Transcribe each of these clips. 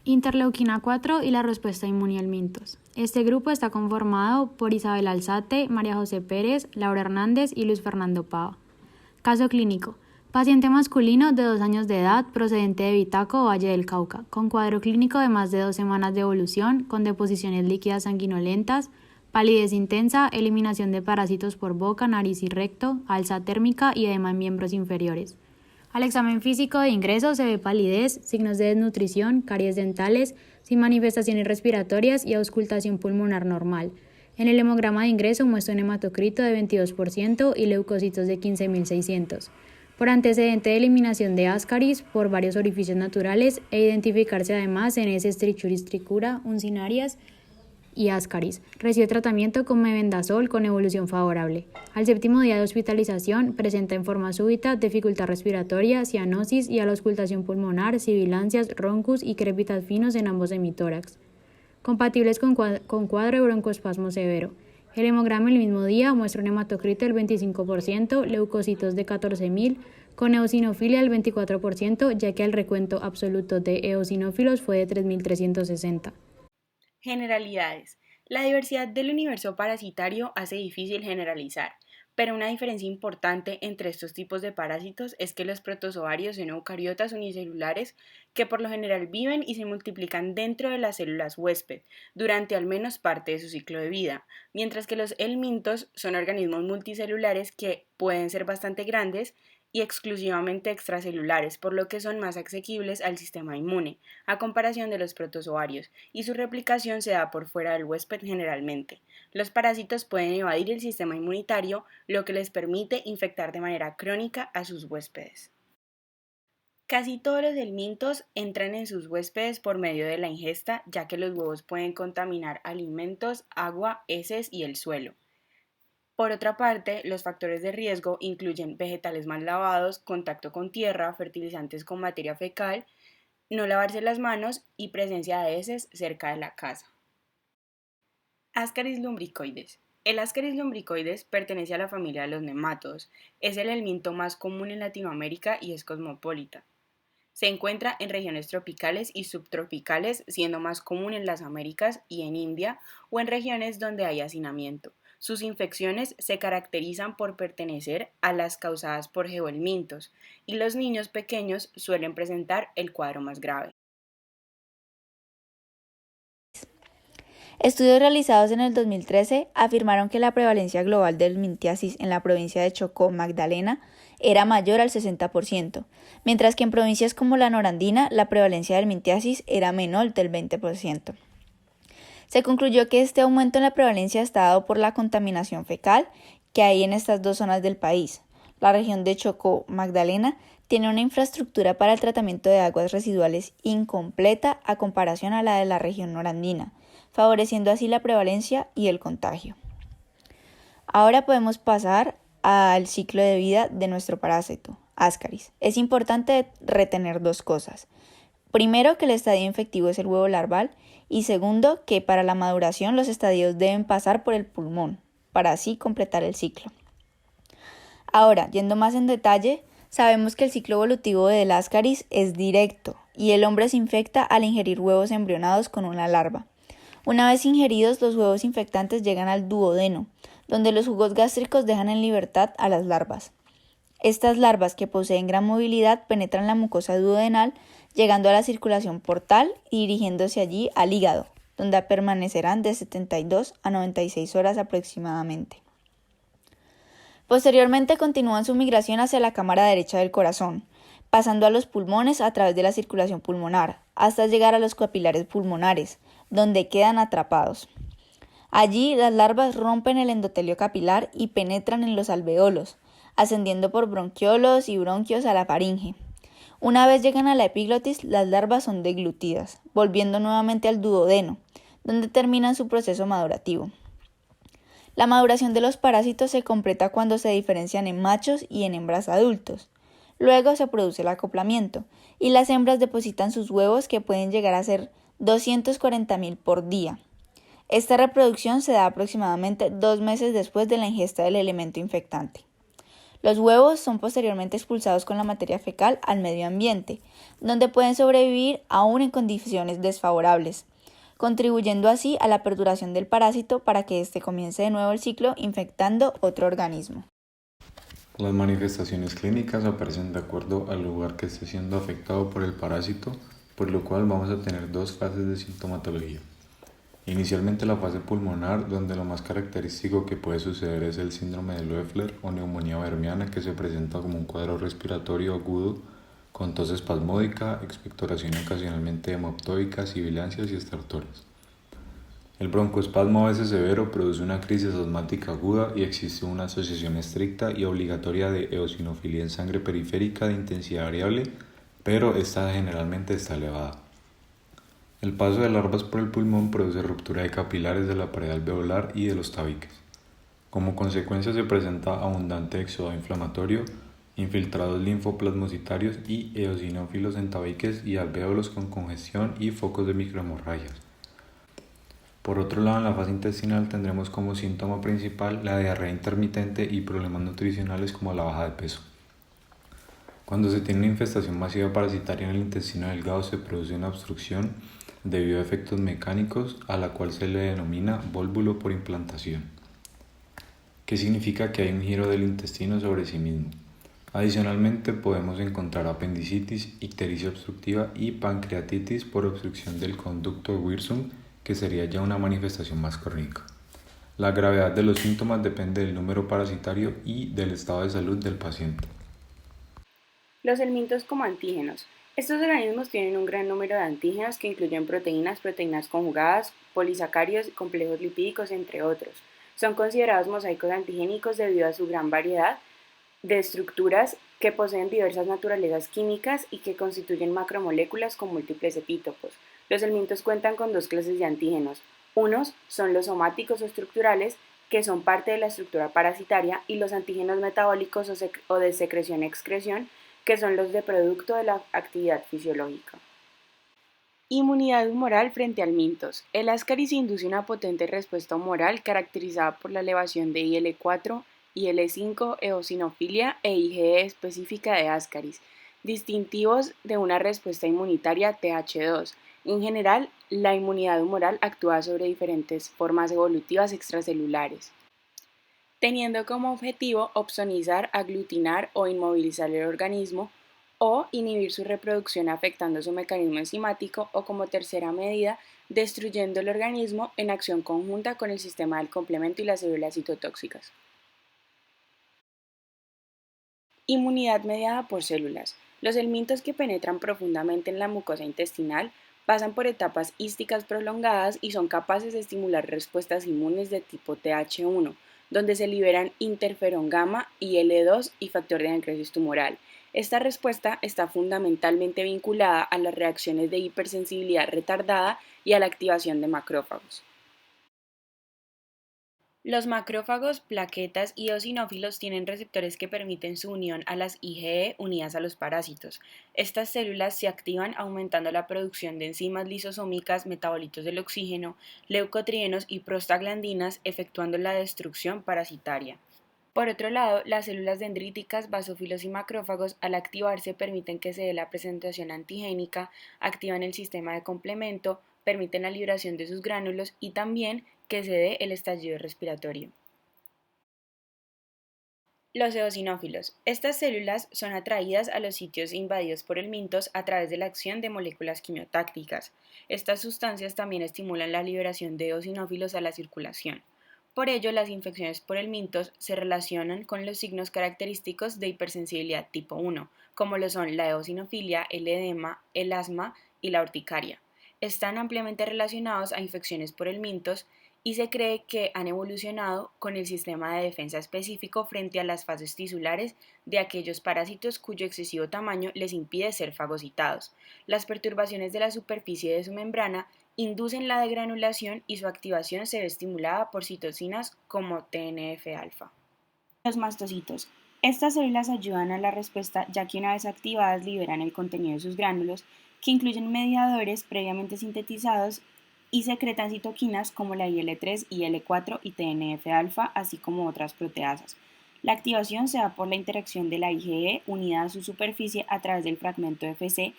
Interleuquina 4 y la respuesta inmune al mintos. Este grupo está conformado por Isabel Alzate, María José Pérez, Laura Hernández y Luis Fernando Pava. Caso clínico. Paciente masculino de 2 años de edad, procedente de Vitaco, Valle del Cauca, con cuadro clínico de más de 2 semanas de evolución, con deposiciones líquidas sanguinolentas, palidez intensa, eliminación de parásitos por boca, nariz y recto, alza térmica y edema en miembros inferiores. Al examen físico de ingreso se ve palidez, signos de desnutrición, caries dentales, sin manifestaciones respiratorias y auscultación pulmonar normal. En el hemograma de ingreso muestra un hematocrito de 22% y leucocitos de 15.600. Por antecedente de eliminación de ascaris por varios orificios naturales e identificarse además en S. trichuris tricura, uncinarias y ascaris. Recibe tratamiento con mebendazol con evolución favorable. Al 7º día de hospitalización presenta en forma súbita dificultad respiratoria, cianosis y a la auscultación pulmonar, sibilancias, roncus y crepitas finos en ambos hemitórax. Compatibles con cuadro de broncoespasmo severo. El hemograma el mismo día muestra un hematocrito del 25%, leucocitos de 14.000, con eosinofilia del 24%, ya que el recuento absoluto de eosinófilos fue de 3.360. Generalidades. La diversidad del universo parasitario hace difícil generalizar, pero una diferencia importante entre estos tipos de parásitos es que los protozoarios son eucariotas unicelulares que por lo general viven y se multiplican dentro de las células huésped durante al menos parte de su ciclo de vida, mientras que los helmintos son organismos multicelulares que pueden ser bastante grandes y exclusivamente extracelulares, por lo que son más asequibles al sistema inmune, a comparación de los protozoarios, y su replicación se da por fuera del huésped generalmente. Los parásitos pueden evadir el sistema inmunitario, lo que les permite infectar de manera crónica a sus huéspedes. Casi todos los helmintos entran en sus huéspedes por medio de la ingesta, ya que los huevos pueden contaminar alimentos, agua, heces y el suelo. Por otra parte, los factores de riesgo incluyen vegetales mal lavados, contacto con tierra, fertilizantes con materia fecal, no lavarse las manos y presencia de heces cerca de la casa. Ascaris lumbricoides. El Ascaris lumbricoides pertenece a la familia de los nemátodos. Es el helminto más común en Latinoamérica y es cosmopolita. Se encuentra en regiones tropicales y subtropicales, siendo más común en las Américas y en India o en regiones donde hay hacinamiento. Sus infecciones se caracterizan por pertenecer a las causadas por geohelmintos y los niños pequeños suelen presentar el cuadro más grave. Estudios realizados en el 2013 afirmaron que la prevalencia global de helmintiasis en la provincia de Chocó, Magdalena, era mayor al 60%, mientras que en provincias como la norandina la prevalencia de helmintiasis era menor del 20%. Se concluyó que este aumento en la prevalencia está dado por la contaminación fecal que hay en estas dos zonas del país. La región de Chocó, Magdalena, tiene una infraestructura para el tratamiento de aguas residuales incompleta a comparación a la de la región norandina, favoreciendo así la prevalencia y el contagio. Ahora podemos pasar al ciclo de vida de nuestro parásito, Ascaris. Es importante retener dos cosas. Primero, que el estadio infectivo es el huevo larval y segundo, que para la maduración los estadios deben pasar por el pulmón, para así completar el ciclo. Ahora, yendo más en detalle, sabemos que el ciclo evolutivo del Ascaris es directo y el hombre se infecta al ingerir huevos embrionados con una larva. Una vez ingeridos, los huevos infectantes llegan al duodeno, donde los jugos gástricos dejan en libertad a las larvas. Estas larvas, que poseen gran movilidad, penetran la mucosa duodenal, llegando a la circulación portal y dirigiéndose allí al hígado, donde permanecerán de 72 a 96 horas aproximadamente. Posteriormente continúan su migración hacia la cámara derecha del corazón, pasando a los pulmones a través de la circulación pulmonar, hasta llegar a los capilares pulmonares, donde quedan atrapados. Allí las larvas rompen el endotelio capilar y penetran en los alveolos, ascendiendo por bronquiolos y bronquios a la faringe. Una vez llegan a la epiglotis, las larvas son deglutidas, volviendo nuevamente al duodeno, donde terminan su proceso madurativo. La maduración de los parásitos se completa cuando se diferencian en machos y en hembras adultos. Luego se produce el acoplamiento, y las hembras depositan sus huevos, que pueden llegar a ser 240.000 por día. Esta reproducción se da aproximadamente 2 meses después de la ingesta del elemento infectante. Los huevos son posteriormente expulsados con la materia fecal al medio ambiente, donde pueden sobrevivir aún en condiciones desfavorables, contribuyendo así a la perduración del parásito para que éste comience de nuevo el ciclo infectando otro organismo. Las manifestaciones clínicas aparecen de acuerdo al lugar que esté siendo afectado por el parásito, por lo cual vamos a tener dos fases de sintomatología. Inicialmente la fase pulmonar, donde lo más característico que puede suceder es el síndrome de Loeffler o neumonía vermiana, que se presenta como un cuadro respiratorio agudo con tos espasmódica, expectoración ocasionalmente hemoptóica, sibilancias y estertores. El broncoespasmo a veces severo produce una crisis asmática aguda y existe una asociación estricta y obligatoria de eosinofilia en sangre periférica de intensidad variable, pero esta generalmente está elevada. El paso de larvas por el pulmón produce ruptura de capilares de la pared alveolar y de los tabiques. Como consecuencia se presenta abundante éxodo inflamatorio, infiltrados linfoplasmocitarios y eosinófilos en tabiques y alvéolos con congestión y focos de microhemorragias. Por otro lado, en la fase intestinal tendremos como síntoma principal la diarrea intermitente y problemas nutricionales como la baja de peso. Cuando se tiene una infestación masiva parasitaria en el intestino delgado se produce una obstrucción debido a efectos mecánicos a la cual se le denomina vólvulo por implantación, que significa que hay un giro del intestino sobre sí mismo. Adicionalmente podemos encontrar apendicitis, ictericia obstructiva y pancreatitis por obstrucción del conducto Wirsung, que sería ya una manifestación más crónica. La gravedad de los síntomas depende del número parasitario y del estado de salud del paciente. Los helmintos como antígenos. Estos organismos tienen un gran número de antígenos que incluyen proteínas, proteínas conjugadas, polisacáridos, complejos lipídicos, entre otros. Son considerados mosaicos antigénicos debido a su gran variedad de estructuras que poseen diversas naturalezas químicas y que constituyen macromoléculas con múltiples epítopos. Los helmintos cuentan con dos clases de antígenos. Unos son los somáticos o estructurales, que son parte de la estructura parasitaria, y los antígenos metabólicos o de secreción-excreción, que son los de producto de la actividad fisiológica. Inmunidad humoral frente al mintos. El Ascaris induce una potente respuesta humoral caracterizada por la elevación de IL-4, IL-5, eosinofilia e IgE específica de Ascaris, distintivos de una respuesta inmunitaria Th2. En general, la inmunidad humoral actúa sobre diferentes formas evolutivas extracelulares, teniendo como objetivo opsonizar, aglutinar o inmovilizar el organismo o inhibir su reproducción afectando su mecanismo enzimático o, como tercera medida, destruyendo el organismo en acción conjunta con el sistema del complemento y las células citotóxicas. Inmunidad mediada por células. Los helmintos que penetran profundamente en la mucosa intestinal pasan por etapas hísticas prolongadas y son capaces de estimular respuestas inmunes de tipo Th1, donde se liberan interferón gamma, IL-2 y factor de necrosis tumoral. Esta respuesta está fundamentalmente vinculada a las reacciones de hipersensibilidad retardada y a la activación de macrófagos. Los macrófagos, plaquetas y eosinófilos tienen receptores que permiten su unión a las IgE unidas a los parásitos. Estas células se activan aumentando la producción de enzimas lisosómicas, metabolitos del oxígeno, leucotrienos y prostaglandinas, efectuando la destrucción parasitaria. Por otro lado, las células dendríticas, basófilos y macrófagos, al activarse, permiten que se dé la presentación antigénica, activan el sistema de complemento, permiten la liberación de sus gránulos y también que se dé el estallido respiratorio. Los eosinófilos. Estas células son atraídas a los sitios invadidos por el mintos a través de la acción de moléculas quimiotácticas. Estas sustancias también estimulan la liberación de eosinófilos a la circulación. Por ello, las infecciones por el mintos se relacionan con los signos característicos de hipersensibilidad tipo 1, como lo son la eosinofilia, el edema, el asma y la urticaria. Están ampliamente relacionados a infecciones por el mintos y se cree que han evolucionado con el sistema de defensa específico frente a las fases tisulares de aquellos parásitos cuyo excesivo tamaño les impide ser fagocitados. Las perturbaciones de la superficie de su membrana inducen la degranulación y su activación se ve estimulada por citocinas como TNF-alfa. Los mastocitos. Estas células ayudan a la respuesta ya que una vez activadas liberan el contenido de sus gránulos, que incluyen mediadores previamente sintetizados y secretan citoquinas como la IL-3, IL-4 y TNF-alfa, así como otras proteasas. La activación se da por la interacción de la IgE unida a su superficie a través del fragmento Fc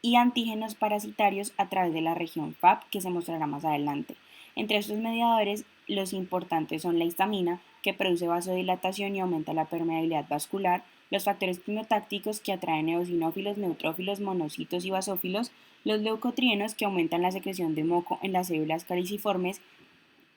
y antígenos parasitarios a través de la región FAP, que se mostrará más adelante. Entre estos mediadores, los importantes son la histamina, que produce vasodilatación y aumenta la permeabilidad vascular, los factores quimiotácticos que atraen eosinófilos, neutrófilos, monocitos y basófilos, los leucotrienos que aumentan la secreción de moco en las células caliciformes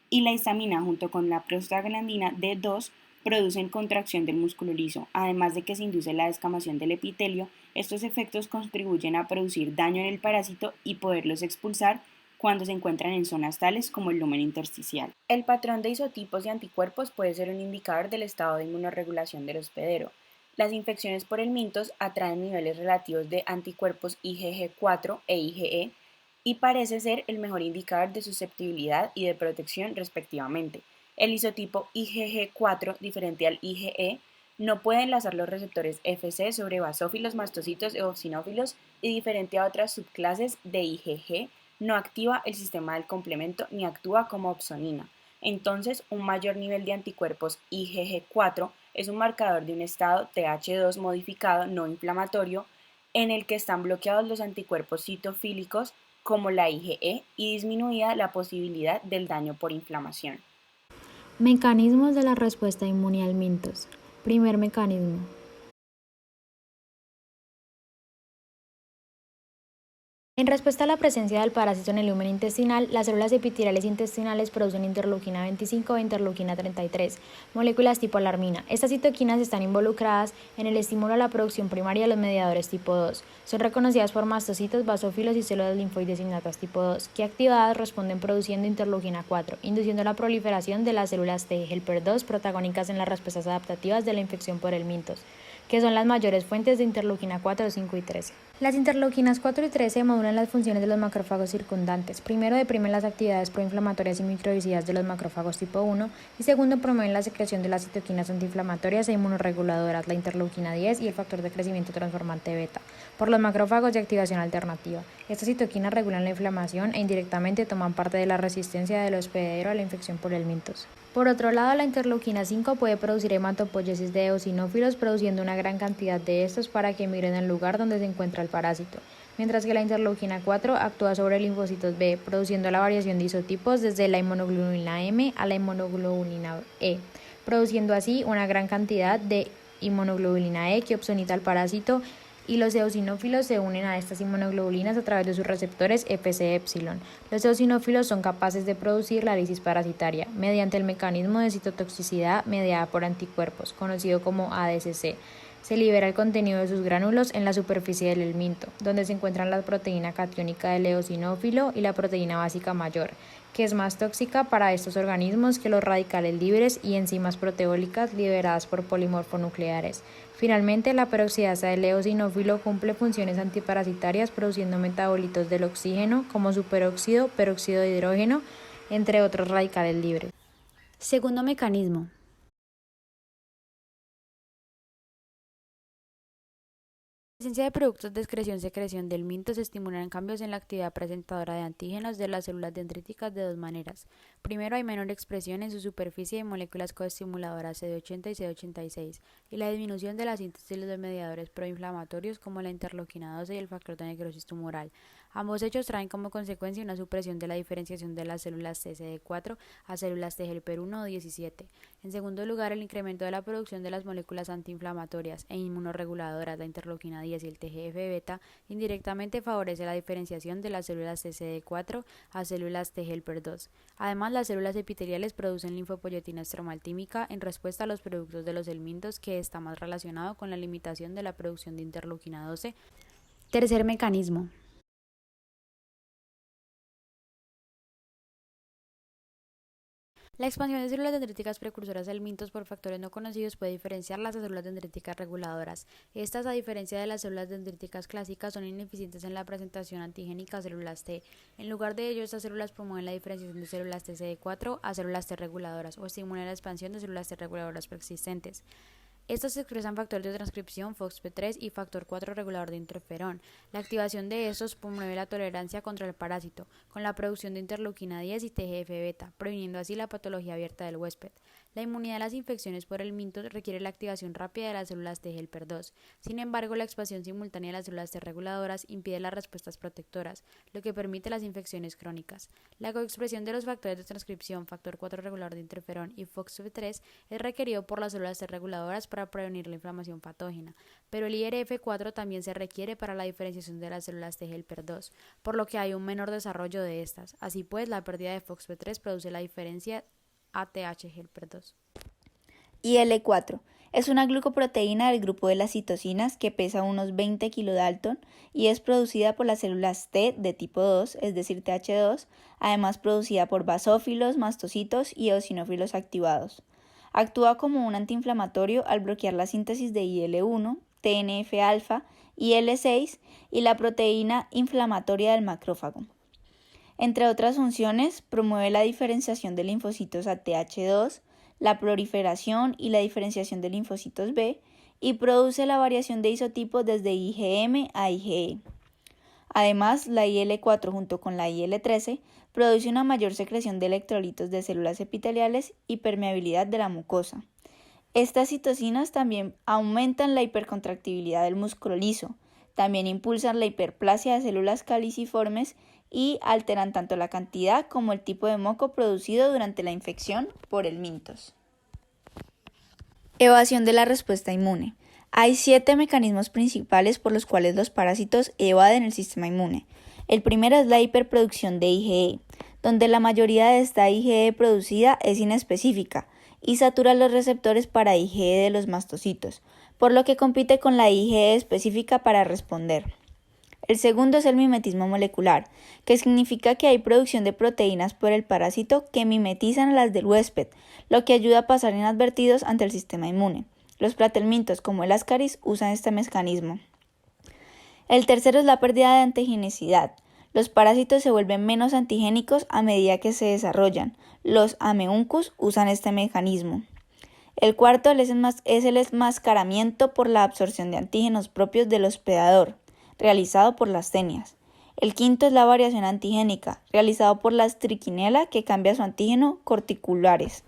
y la histamina junto con la prostaglandina D2 producen contracción del músculo liso, además de que se induce la descamación del epitelio. Estos efectos contribuyen a producir daño en el parásito y poderlos expulsar cuando se encuentran en zonas tales como el lumen intersticial. El patrón de isotipos y anticuerpos puede ser un indicador del estado de inmunorregulación del hospedero. Las infecciones por helmintos atraen niveles relativos de anticuerpos IgG4 e IgE y parece ser el mejor indicador de susceptibilidad y de protección respectivamente. El isotipo IgG4, diferente al IgE, no puede enlazar los receptores Fc sobre basófilos, mastocitos e eosinófilos y diferente a otras subclases de IgG, no activa el sistema del complemento ni actúa como opsonina. Entonces, un mayor nivel de anticuerpos IgG4 es un marcador de un estado Th2 modificado no inflamatorio en el que están bloqueados los anticuerpos citofílicos como la IgE y disminuida la posibilidad del daño por inflamación. Mecanismos de la respuesta inmune al mintos. Primer mecanismo. En respuesta a la presencia del parásito en el lumen intestinal, las células epiteliales intestinales producen interleuquina 25 e interleuquina 33, moléculas tipo alarmina. Estas citoquinas están involucradas en el estímulo a la producción primaria de los mediadores tipo 2. Son reconocidas por mastocitos, basófilos y células linfoides innatas tipo 2, que activadas responden produciendo interleuquina 4, induciendo la proliferación de las células T helper 2 protagónicas en las respuestas adaptativas de la infección por helmintos, que son las mayores fuentes de interleuquina 4, 5 y 13. Las interleuquinas 4 y 13 modulan las funciones de los macrófagos circundantes. Primero, deprimen las actividades proinflamatorias y microvisidas de los macrófagos tipo 1 y segundo, promueven la secreción de las citoquinas antiinflamatorias e inmunorreguladoras, la interleuquina 10 y el factor de crecimiento transformante beta, por los macrófagos de activación alternativa. Estas citoquinas regulan la inflamación e indirectamente toman parte de la resistencia del hospedero a la infección por helmintos. Por otro lado, la interleuquina 5 puede producir hematopoiesis de eosinófilos, produciendo una gran cantidad de estos para que migren al lugar donde se encuentra el parásito, mientras que la interleuquina 4 actúa sobre linfocitos B, produciendo la variación de isotipos desde la inmunoglobulina M a la inmunoglobulina E, produciendo así una gran cantidad de inmunoglobulina E que opsonita al parásito, y los eosinófilos se unen a estas inmunoglobulinas a través de sus receptores Fc-epsilon. Los eosinófilos son capaces de producir la lisis parasitaria mediante el mecanismo de citotoxicidad mediada por anticuerpos, conocido como ADCC. Se libera el contenido de sus gránulos en la superficie del helminto, donde se encuentran la proteína catiónica del eosinófilo y la proteína básica mayor, que es más tóxica para estos organismos que los radicales libres y enzimas proteólicas liberadas por polimorfonucleares. Finalmente, la peroxidasa del eosinófilo cumple funciones antiparasitarias produciendo metabolitos del oxígeno como superóxido, peróxido de hidrógeno, entre otros radicales libres. Segundo mecanismo. La presencia de productos de excreción-secreción del mintos estimulan cambios en la actividad presentadora de antígenos de las células dendríticas de dos maneras. Primero, hay menor expresión en su superficie de moléculas coestimuladoras CD80 y CD86 y la disminución de la síntesis de los mediadores proinflamatorios como la interleuquina 12 y el factor de necrosis tumoral. Ambos hechos traen como consecuencia una supresión de la diferenciación de las células TCD4 a células T helper 1 o 17. En segundo lugar, el incremento de la producción de las moléculas antiinflamatorias e inmunorreguladoras, la interleuquina 10 y el TGF-beta, indirectamente favorece la diferenciación de las células TCD4 a células T helper 2. Además, las células epiteliales producen linfopoyetina estromaltímica en respuesta a los productos de los helmintos, que está más relacionado con la limitación de la producción de interleuquina 12. Tercer mecanismo. La expansión de células dendríticas precursoras de helmintos por factores no conocidos puede diferenciarlas a células dendríticas reguladoras. Estas, a diferencia de las células dendríticas clásicas, son ineficientes en la presentación antigénica a células T. En lugar de ello, estas células promueven la diferenciación de células TCD4 a células T reguladoras o estimulan la expansión de células T reguladoras preexistentes. Estos expresan factores de transcripción FOXP3 y factor 4 regulador de interferón. La activación de estos promueve la tolerancia contra el parásito, con la producción de interleuquina 10 y TGF-beta, previniendo así la patología abierta del huésped. La inmunidad a las infecciones por el minto requiere la activación rápida de las células T helper 2. Sin embargo, la expansión simultánea de las células T reguladoras impide las respuestas protectoras, lo que permite las infecciones crónicas. La coexpresión de los factores de transcripción, factor 4 regulador de interferón y FOXP3 es requerido por las células T reguladoras para prevenir la inflamación patógena, pero el IRF4 también se requiere para la diferenciación de las células T helper 2, por lo que hay un menor desarrollo de estas. Así pues, la pérdida de FOXP3 produce la diferencia ATH helper 2. IL-4 es una glucoproteína del grupo de las citocinas que pesa unos 20 kilodalton y es producida por las células T de tipo 2, es decir, Th2, además producida por basófilos, mastocitos y eosinófilos activados. Actúa como un antiinflamatorio al bloquear la síntesis de IL-1, TNF-alfa, IL-6 y la proteína inflamatoria del macrófago. Entre otras funciones, promueve la diferenciación de linfocitos a Th2, la proliferación y la diferenciación de linfocitos B y produce la variación de isotipos desde IgM a IgE. Además, la IL-4 junto con la IL-13 produce una mayor secreción de electrolitos de células epiteliales y permeabilidad de la mucosa. Estas citocinas también aumentan la hipercontractibilidad del músculo liso, también impulsan la hiperplasia de células caliciformes y alteran tanto la cantidad como el tipo de moco producido durante la infección por el mintos. Evasión de la respuesta inmune. Hay 7 mecanismos principales por los cuales los parásitos evaden el sistema inmune. El primero es la hiperproducción de IgE, donde la mayoría de esta IgE producida es inespecífica y satura los receptores para IgE de los mastocitos, por lo que compite con la IgE específica para responder. El segundo es el mimetismo molecular, que significa que hay producción de proteínas por el parásito que mimetizan a las del huésped, lo que ayuda a pasar inadvertidos ante el sistema inmune. Los platelmintos, como el Ascaris, usan este mecanismo. El tercero es la pérdida de antigenicidad. Los parásitos se vuelven menos antigénicos a medida que se desarrollan. Los Ameuncus usan este mecanismo. El cuarto es el enmascaramiento por la absorción de antígenos propios del hospedador, realizado por las tenias. El quinto es la variación antigénica, realizado por la triquinela que cambia su antígeno corticulares.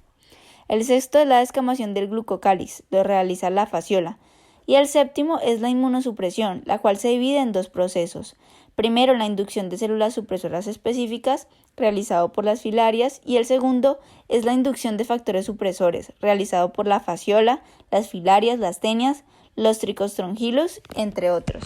El sexto es la descamación del glucocáliz, lo realiza la fasciola. Y el séptimo es la inmunosupresión, la cual se divide en 2 procesos. Primero, la inducción de células supresoras específicas, realizado por las filarias, y el segundo es la inducción de factores supresores, realizado por la fasciola, las filarias, las tenias, los tricostrongilos, entre otros.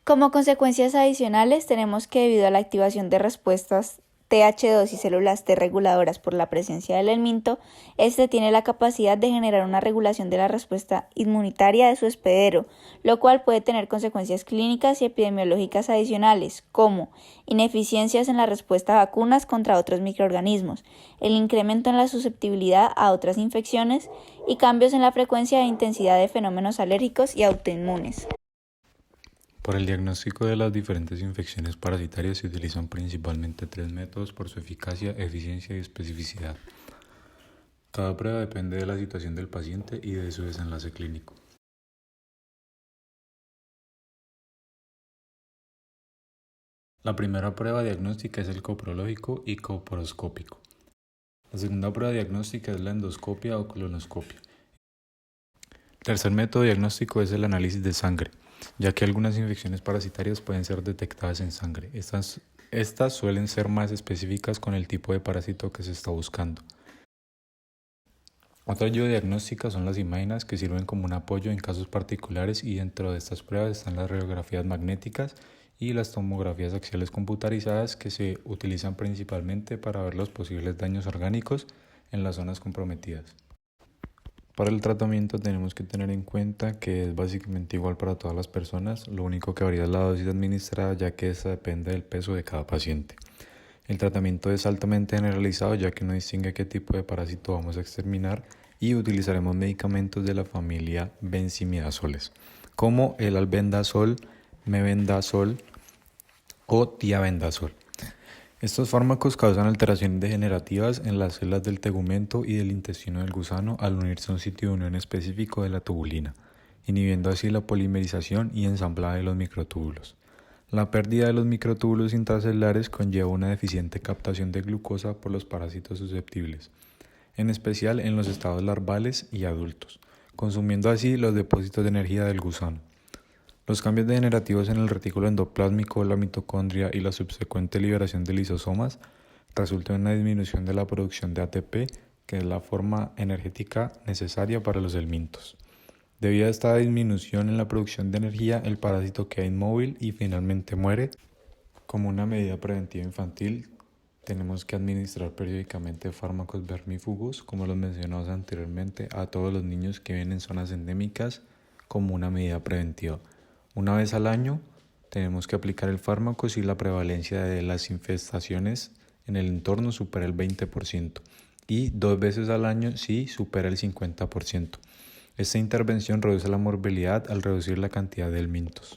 Como consecuencias adicionales, tenemos que debido a la activación de respuestas Th2 y células T reguladoras por la presencia del helminto, este tiene la capacidad de generar una regulación de la respuesta inmunitaria de su hospedero, lo cual puede tener consecuencias clínicas y epidemiológicas adicionales, como ineficiencias en la respuesta a vacunas contra otros microorganismos, el incremento en la susceptibilidad a otras infecciones y cambios en la frecuencia e intensidad de fenómenos alérgicos y autoinmunes. Para el diagnóstico de las diferentes infecciones parasitarias se utilizan principalmente 3 métodos por su eficacia, eficiencia y especificidad. Cada prueba depende de la situación del paciente y de su desenlace clínico. La primera prueba diagnóstica es el coprológico y coproscópico. La segunda prueba diagnóstica es la endoscopia o colonoscopia. El tercer método diagnóstico es el análisis de sangre, ya que algunas infecciones parasitarias pueden ser detectadas en sangre. Estas suelen ser más específicas con el tipo de parásito que se está buscando. Otra ayuda diagnóstica son las imágenes que sirven como un apoyo en casos particulares y dentro de estas pruebas están las radiografías magnéticas y las tomografías axiales computarizadas que se utilizan principalmente para ver los posibles daños orgánicos en las zonas comprometidas. Para el tratamiento tenemos que tener en cuenta que es básicamente igual para todas las personas, lo único que varía es la dosis administrada ya que esta depende del peso de cada paciente. El tratamiento es altamente generalizado ya que no distingue qué tipo de parásito vamos a exterminar y utilizaremos medicamentos de la familia benzimidazoles, como el albendazol, mebendazol o tiabendazol. Estos fármacos causan alteraciones degenerativas en las células del tegumento y del intestino del gusano al unirse a un sitio de unión específico de la tubulina, inhibiendo así la polimerización y ensamblaje de los microtúbulos. La pérdida de los microtúbulos intracelulares conlleva una deficiente captación de glucosa por los parásitos susceptibles. en especial en los estados larvales y adultos, consumiendo así los depósitos de energía del gusano. Los cambios degenerativos en el retículo endoplásmico, la mitocondria y la subsecuente liberación de lisosomas resultan en una disminución de la producción de ATP, que es la forma energética necesaria para los helmintos. Debido a esta disminución en la producción de energía, el parásito queda inmóvil y finalmente muere. Como una medida preventiva infantil, tenemos que administrar periódicamente fármacos vermífugos, como los mencionados anteriormente, a todos los niños que viven en zonas endémicas como una medida preventiva. Una vez al año tenemos que aplicar el fármaco si la prevalencia de las infestaciones en el entorno supera el 20% y 2 veces al año si supera el 50%. Esta intervención reduce la morbilidad al reducir la cantidad de helmintos.